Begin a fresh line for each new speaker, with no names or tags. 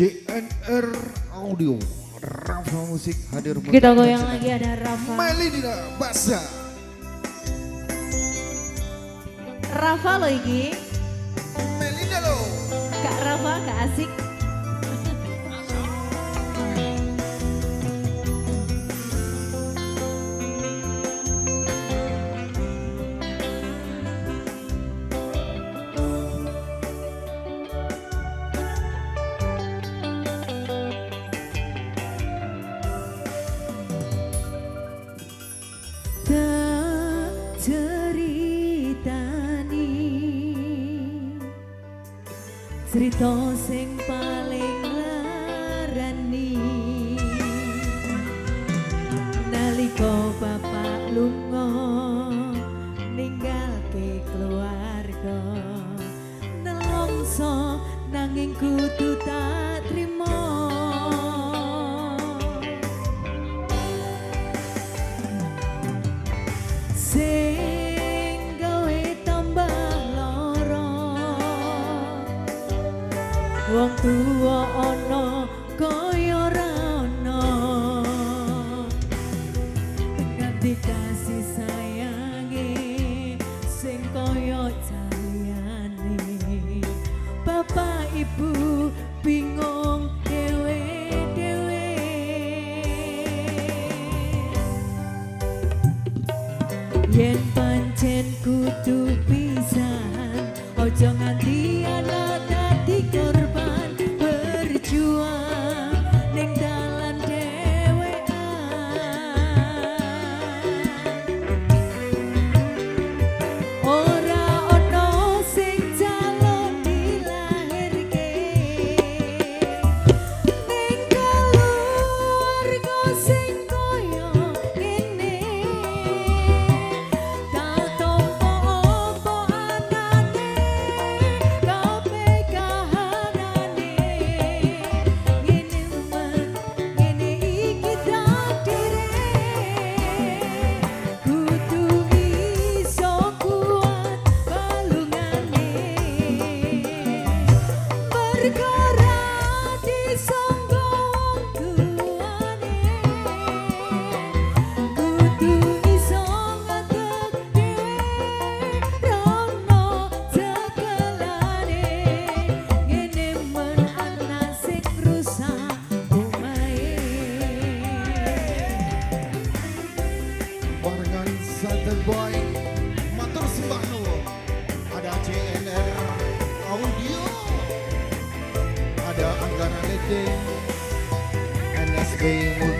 JNR Audio Rafa Musik hadir.
Kita goyang lagi, ada Rafa.
Melidina Basa.
Rafa lo iki.
Melida lo.
Kak Rafa, Kak Asik.
Tak ceritani cerita sing paling larani nalika bapak lunga ninggalke keluarga nelongso nanging kudu tak trimo. Sing gawe tambah lara wong tuwa ana kaya ora ana nganti kasih sayange sing kaya jaliyane bapak ibu bingung dhewe-dhewe. Yen pancen kudu pisahan ojo nganti ana dadi korban berjuang ning dalan dhewean. Ora ono sing calon dilahirke ning keluarga sing koyo ngene.
Santan Boy Matur sembah nuwun. Ada JNR Audio, ada Anggara Letting, NSB Multi